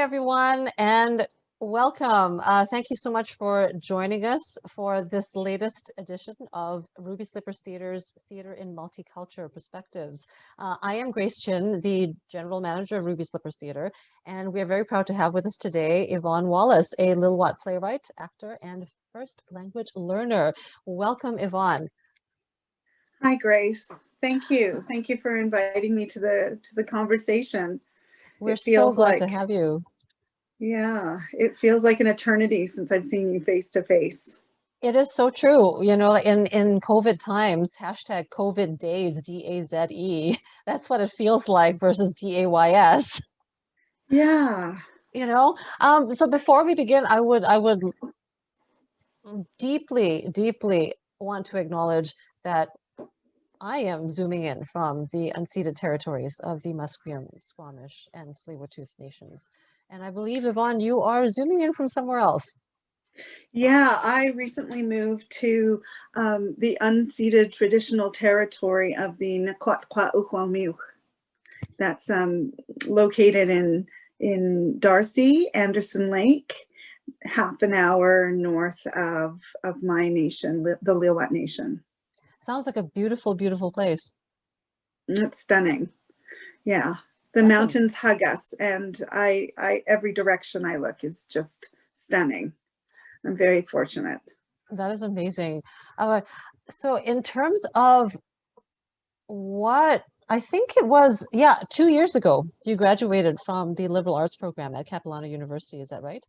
everyone, and welcome. Thank you so much for joining us for this latest edition of Ruby Slippers Theatre's Theatre in Multiculture Perspectives. I am Grace Chin, the General Manager of Ruby Slippers Theatre, and we are very proud to have with us today Yvonne Wallace, a Lil'wat playwright, actor, and first language learner. Welcome, Yvonne. Hi, Grace. Thank you. Thank you for inviting me to the conversation. We're so glad to have you. Yeah, it feels like an eternity since I've seen you face to face. It is so true. You know, in COVID times, hashtag COVID days, DAZE, that's what it feels like versus DAYS. Yeah. You know, so before we begin, I would deeply want to acknowledge that I am zooming in from the unceded territories of the Musqueam, Squamish, and Tsleil-Waututh nations. And I believe, Yvonne, you are zooming in from somewhere else. Yeah, I recently moved to the unceded traditional territory of the Ucwalmicw. That's located in Darcy, Anderson Lake, half an hour north of my nation, the Lil'wat Nation. Sounds like a beautiful, beautiful place. It's stunning. Yeah, the mountains hug us, and I every direction I look is just stunning. I'm very fortunate. That is amazing. So in terms of what I think it was, 2 years ago, you graduated from the liberal arts program at Capilano University. Is that right?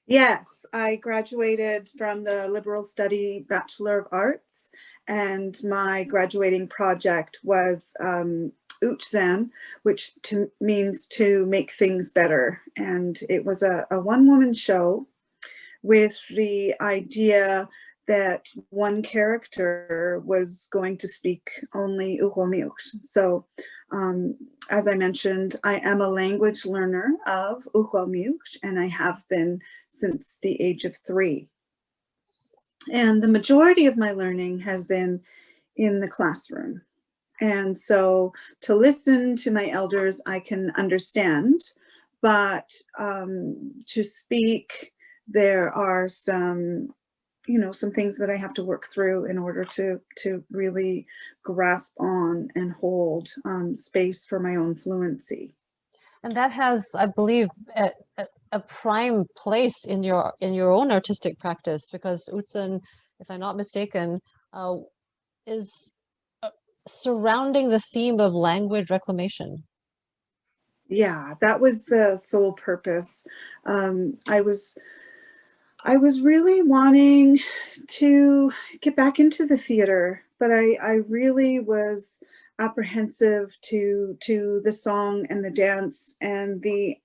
Yes, I graduated from the Liberal Study Bachelor of Arts, and my graduating project was Ucwalmicw, which means to make things better. And it was a one-woman show with the idea that one character was going to speak only Ucwalmicw. So as I mentioned, I am a language learner of Ucwalmicw, and I have been since the age of 3. And the majority of my learning has been in the classroom. And so to listen to my elders, I can understand, but to speak, there are some things that I have to work through in order to really grasp on and hold space for my own fluency. And that has, I believe, a prime place in your own artistic practice, because Ucwalmicw, if I'm not mistaken, is surrounding the theme of language reclamation. Yeah, that was the sole purpose. I was really wanting to get back into the theater, but I really was apprehensive to the song and the dance and the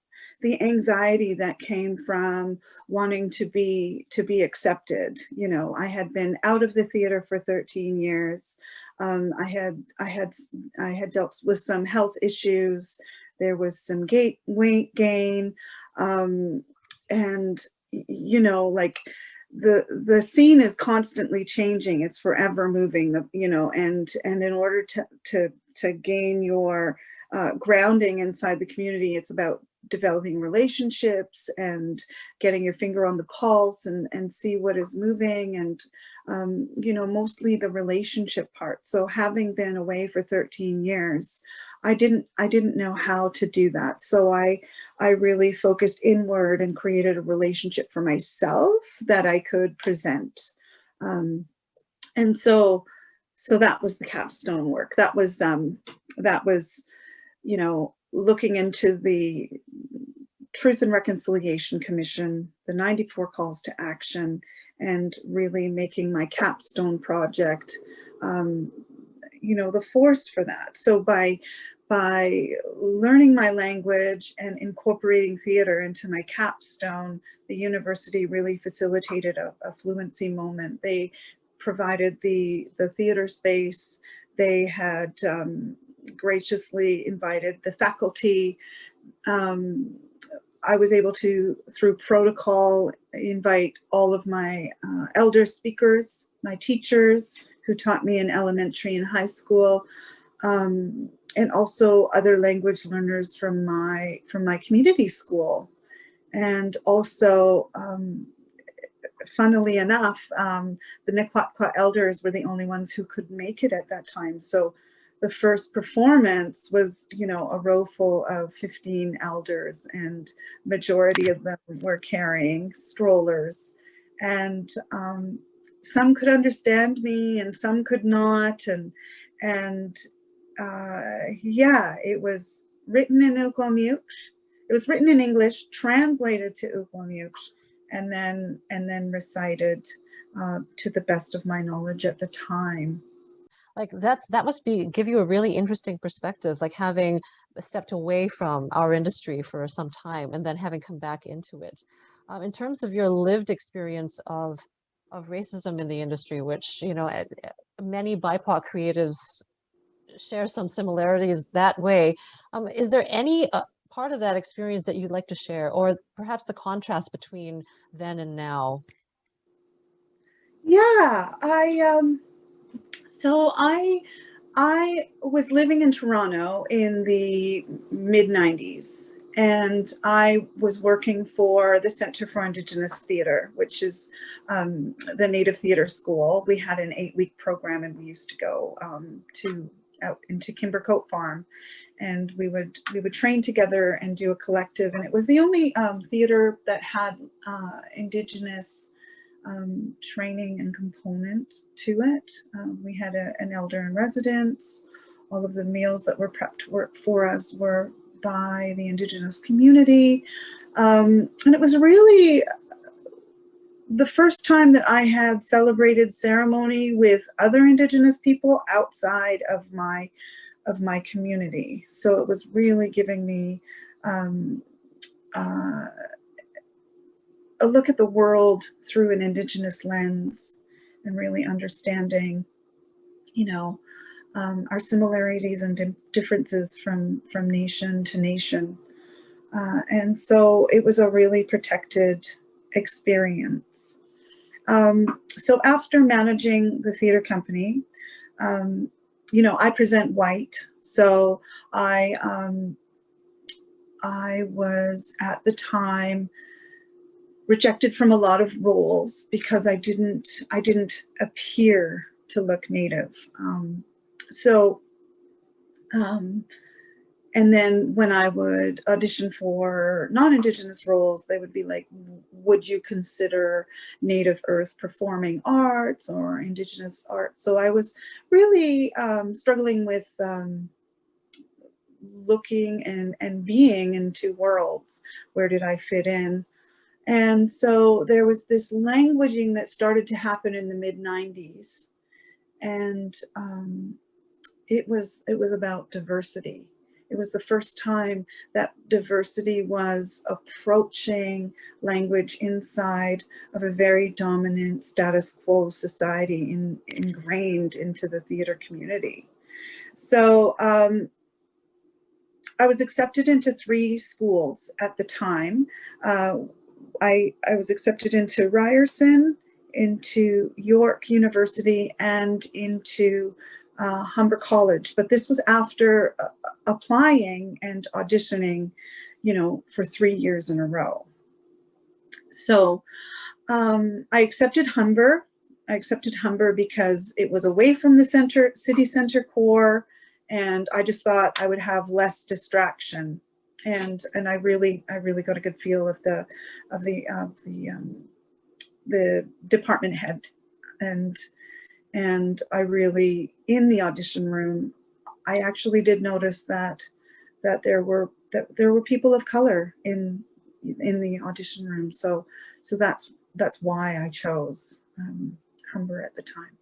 anxiety that came from wanting to be accepted. You know, I had been out of the theater for 13 years. I had dealt with some health issues. There was some weight gain, and like the scene is constantly changing. It's forever moving. And in order to gain your grounding inside the community, it's about developing relationships and getting your finger on the pulse and see what is moving, and mostly the relationship part. So having been away for 13 years, I didn't know how to do that. So I really focused inward and created a relationship for myself that I could present. And so that was the capstone work. That was looking into the Truth and Reconciliation Commission, the 94 calls to action, and really making my capstone project, the force for that. So by learning my language and incorporating theater into my capstone, the university really facilitated a fluency moment. They provided the theater space. They had graciously invited the faculty. I was able to, through protocol, invite all of my elder speakers, my teachers who taught me in elementary and high school, and also other language learners from my community school. And also, funnily enough, the Ucwalmicw elders were the only ones who could make it at that time. So the first performance was, you know, a row full of 15 elders, and majority of them were carrying strollers. And some could understand me and some could not. And yeah, it was written in Ucwalmicw. It was written in English, translated to Ucwalmicw, and then recited to the best of my knowledge at the time. Like that must give you a really interesting perspective, like having stepped away from our industry for some time and then having come back into it. In terms of your lived experience of racism in the industry, which, you know, many BIPOC creatives share some similarities that way. Is there any part of that experience that you'd like to share, or perhaps the contrast between then and now? Yeah, so I was living in Toronto in the mid-90s, and I was working for the Centre for Indigenous Theatre, which is the Native Theatre School. We had an 8-week program, and we used to go out into Kimbercote Farm, and we would train together and do a collective. And it was the only theatre that had Indigenous training and component to it. We had an elder in residence. All of the meals that were prepped for us were by the Indigenous community. And it was really the first time that I had celebrated ceremony with other Indigenous people outside of my community. So it was really giving me a look at the world through an Indigenous lens, and really understanding, you know, our similarities and differences from nation to nation. And so it was a really protected experience. So after managing the theater company, you know, I present white. So I was at the time rejected from a lot of roles because I didn't appear to look Native. And then when I would audition for non-Indigenous roles, they would be like, would you consider Native Earth performing arts or Indigenous arts? So I was really struggling with looking and being in two worlds. Where did I fit in? And so there was this languaging that started to happen in the mid-90s. And it was about diversity. It was the first time that diversity was approaching language inside of a very dominant status quo society ingrained into the theater community. So I was accepted into 3 schools at the time. I was accepted into Ryerson, into York University, and into Humber College. But this was after applying and auditioning, you know, for 3 years in a row. So I accepted Humber. I accepted Humber because it was away from the city center core, and I just thought I would have less distraction. And I really got a good feel of the department head, and I really, in the audition room, I actually did notice that there were people of color in the audition room. So that's why I chose Humber at the time.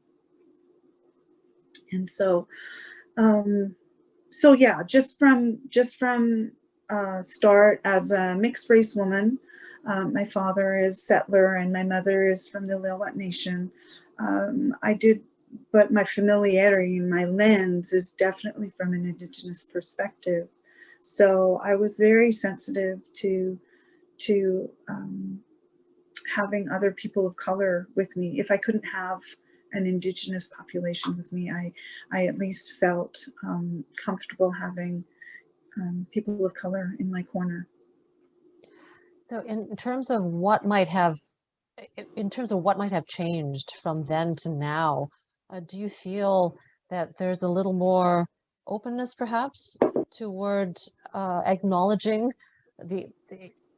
And so yeah, just from start as a mixed race woman. My father is settler and my mother is from the Lil'wat Nation. But my familiarity and my lens is definitely from an Indigenous perspective. So I was very sensitive to having other people of color with me. If I couldn't have an Indigenous population with me, I at least felt comfortable having people of color in my corner. So in terms of what might have changed from then to now, do you feel that there's a little more openness perhaps toward acknowledging the,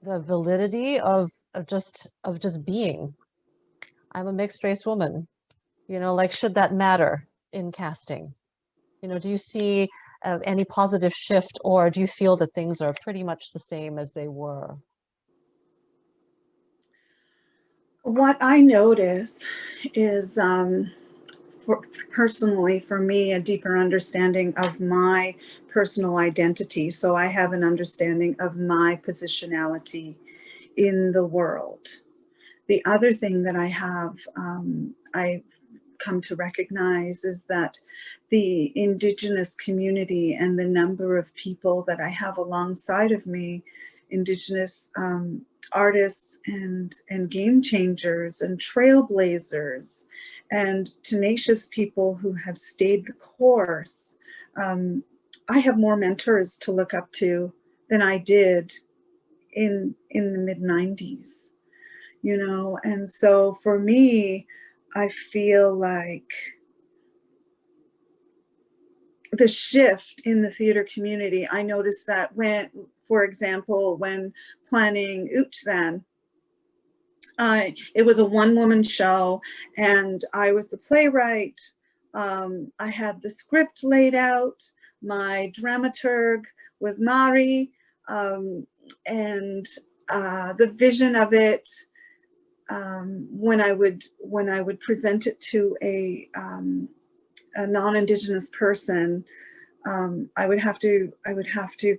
the validity of just being? I'm a mixed race woman, like, should that matter in casting? Do you see any positive shift, or do you feel that things are pretty much the same as they were? What I notice is, personally, for me, a deeper understanding of my personal identity. So I have an understanding of my positionality in the world. The other thing that I have, I've come to recognize, is that the Indigenous community and the number of people that I have alongside of me, Indigenous artists and game changers and trailblazers and tenacious people who have stayed the course. I have more mentors to look up to than I did in the mid-90s, and so for me, I feel like the shift in the theater community, I noticed that when, for example, when planning Ucwalmicw, it was a one-woman show, and I was the playwright. I had the script laid out. My dramaturg was Mari, and the vision of it, when I would present it to a non-Indigenous person, I would have to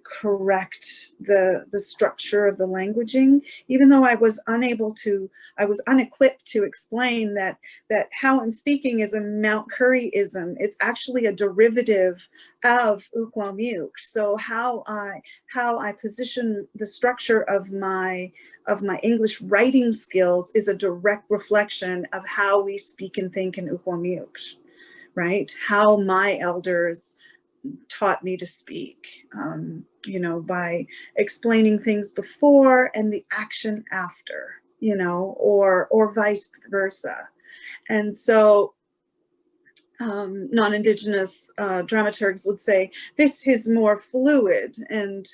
correct the structure of the languaging, even though I was unequipped to explain that how I'm speaking is a Mount Curryism. It's actually a derivative of Ucwalmicw. So how I position the structure of my English writing skills is a direct reflection of how we speak and think in Ucwalmicw, right? How my elders taught me to speak, by explaining things before and the action after, or vice versa. And so non-Indigenous dramaturgs would say, this is more fluid, and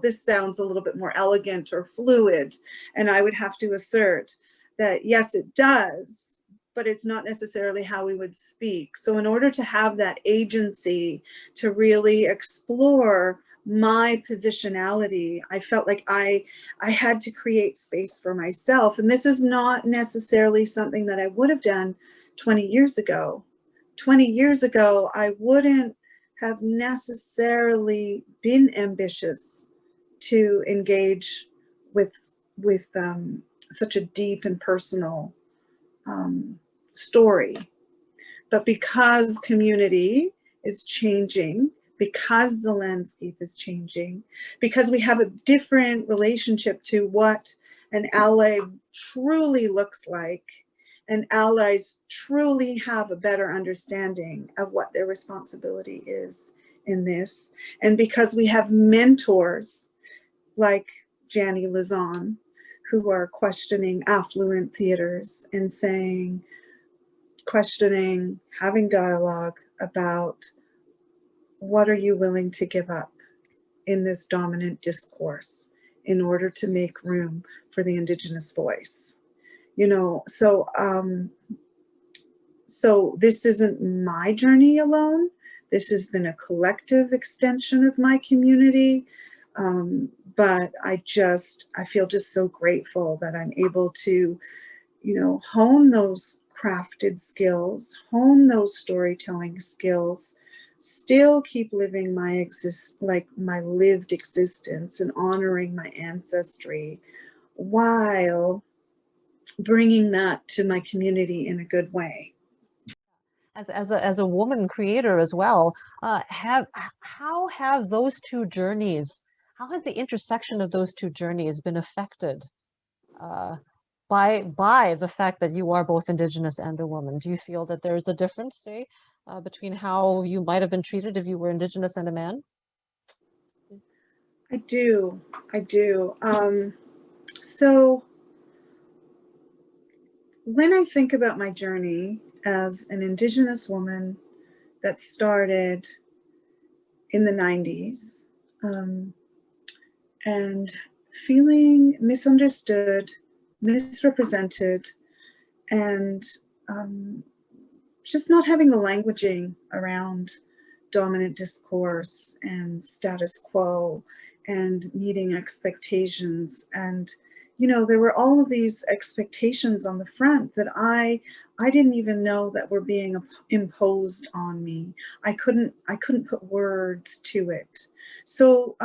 this sounds a little bit more elegant or fluid. And I would have to assert that yes, it does, but it's not necessarily how we would speak. So in order to have that agency to really explore my positionality, I felt like I had to create space for myself. And this is not necessarily something that I would have done 20 years ago. 20 years ago, I wouldn't have necessarily been ambitious to engage with such a deep and personal story. But because community is changing, because the landscape is changing, because we have a different relationship to what an ally truly looks like, and allies truly have a better understanding of what their responsibility is in this, and because we have mentors like Janie Lazan, who are questioning affluent theaters and questioning, having dialogue about what are you willing to give up in this dominant discourse in order to make room for the Indigenous voice. So this isn't my journey alone. This has been a collective extension of my community. But I feel just so grateful that I'm able to, hone those crafted skills, hone those storytelling skills, still keep living my lived existence and honoring my ancestry, while bringing that to my community in a good way. As a woman creator as well, how have those two journeys, how has the intersection of those two journeys been affected by the fact that you are both Indigenous and a woman? Do you feel that there's a difference, say, between how you might have been treated if you were Indigenous and a man? I do. I do. So when I think about my journey as an Indigenous woman that started in the 90s, and feeling misunderstood, misrepresented, and just not having the languaging around dominant discourse and status quo and meeting expectations. And, you know, there were all of these expectations on the front that I didn't even know that were being imposed on me. I couldn't put words to it. So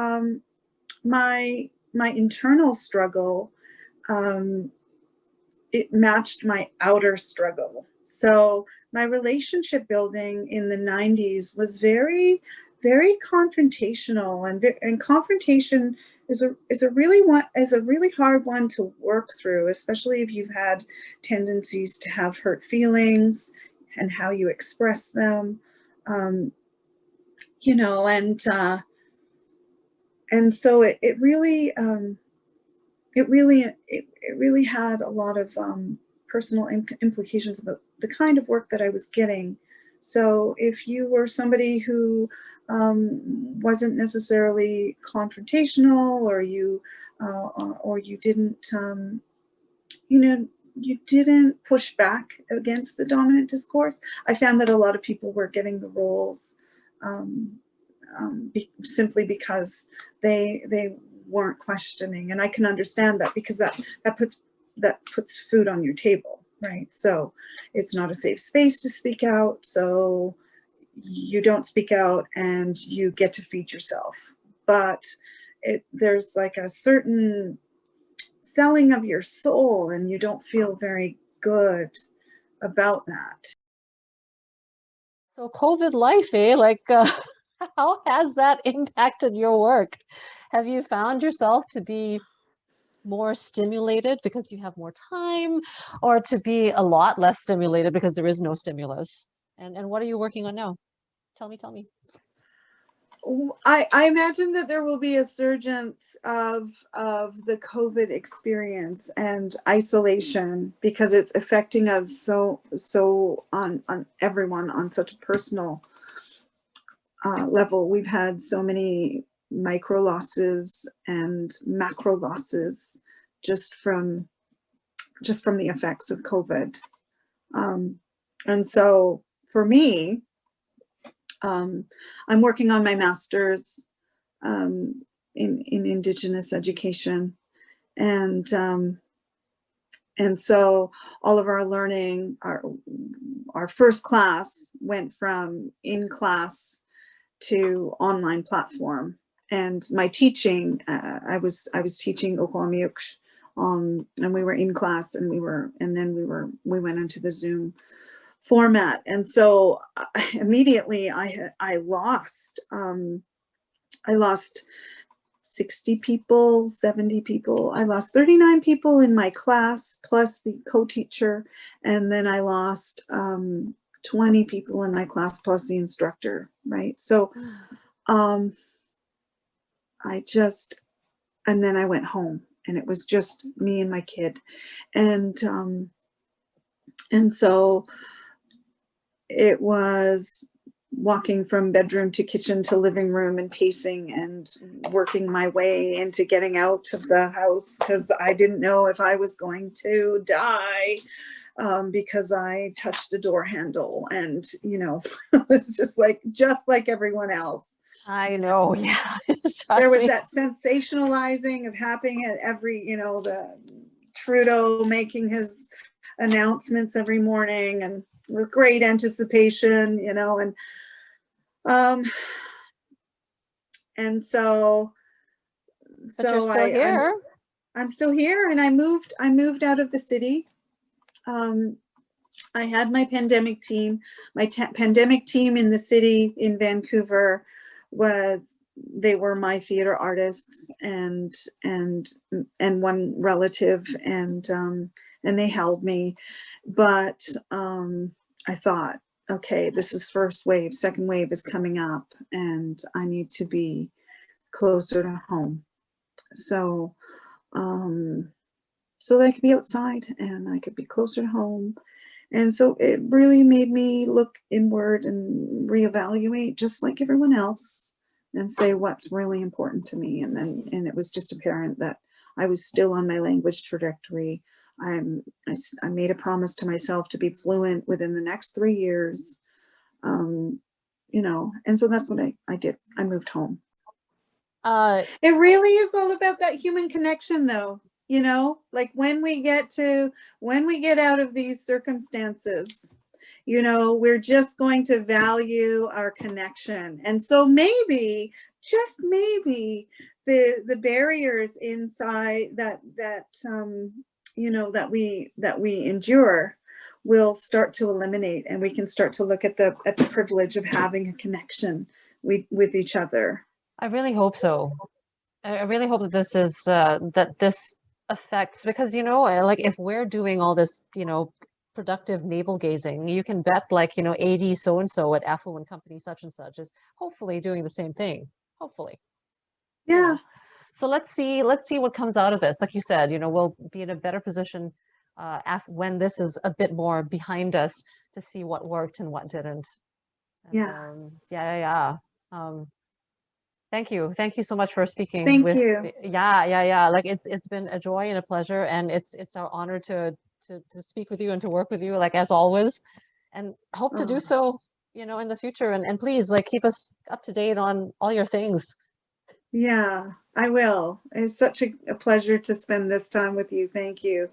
my internal struggle, it matched my outer struggle. So my relationship building in the 90s was very, very confrontational, and confrontation is a really hard one to work through, especially if you've had tendencies to have hurt feelings and how you express them, you know, and so it really had a lot of personal implications about the kind of work that I was getting. So if you were somebody who wasn't necessarily confrontational, or you didn't, you know, you didn't push back against the dominant discourse, I found that a lot of people were getting the roles simply because they weren't questioning. And I can understand that, because that puts food on your table, right? So it's not a safe space to speak out, so you don't speak out and you get to feed yourself. But there's like a certain selling of your soul, and you don't feel very good about that. So COVID life, eh? Like, how has that impacted your work? Have you found yourself to be more stimulated because you have more time, or to be a lot less stimulated because there is no stimulus? And what are you working on now? Tell me. I imagine that there will be a surgence of the COVID experience and isolation, because it's affecting us so on everyone on such a personal level. We've had so many micro losses and macro losses just from the effects of COVID. And so for me, I'm working on my master's in Indigenous education, and so all of our learning, our first class went from in class to online platform. And my teaching, I was teaching Ucwalmicw, and we were in class, and we went into the Zoom format. And so immediately I lost 60 people, 70 people. I lost 39 people in my class, plus the co-teacher. And then I lost 20 people in my class, plus the instructor, right? So and then I went home, and it was just me and my kid. And so it was walking from bedroom to kitchen to living room, and pacing and working my way into getting out of the house, because I didn't know if I was going to die because I touched a door handle, and you know, it's just like everyone else. I know, yeah. There was Me. that sensationalizing of happening at every, you know, the Trudeau making his announcements every morning, and with great anticipation, you know, and so But you're still here. I'm still here, and I moved out of the city. I had my pandemic team. My pandemic team in the city in Vancouver they were my theater artists and one relative, and and they held me. But I thought, okay, this is first wave, second wave is coming up, and I need to be closer to home. So, so that I could be outside and I could be closer to home. And so it really made me look inward and reevaluate, just like everyone else, and say what's really important to me. And it was just apparent that I was still on my language trajectory. I made a promise to myself to be fluent within the next 3 years. You know, and so that's what I did. I moved home. It really is all about that human connection, though. You know, like when we get out of these circumstances, you know, we're just going to value our connection. And so maybe, just maybe, the barriers inside that you know, that we endure will start to eliminate, and we can start to look at the privilege of having a connection with each other. I really hope so. I really hope that this is that this affects, because you know, like if we're doing all this, you know, productive navel gazing, you can bet, like, you know, AD so and so at affluent company such and such is hopefully doing the same thing. Hopefully. Yeah. You know? So let's see what comes out of this. Like you said, you know, we'll be in a better position when this is a bit more behind us to see what worked and what didn't. And, Yeah. yeah. Thank you so much for speaking. Thank you. Yeah. Like it's been a joy and a pleasure, and it's our honor to speak with you and to work with you, like as always, and hope to do so, you know, in the future. And please, like, keep us up to date on all your things. Yeah, I will. It's such a pleasure to spend this time with you. Thank you.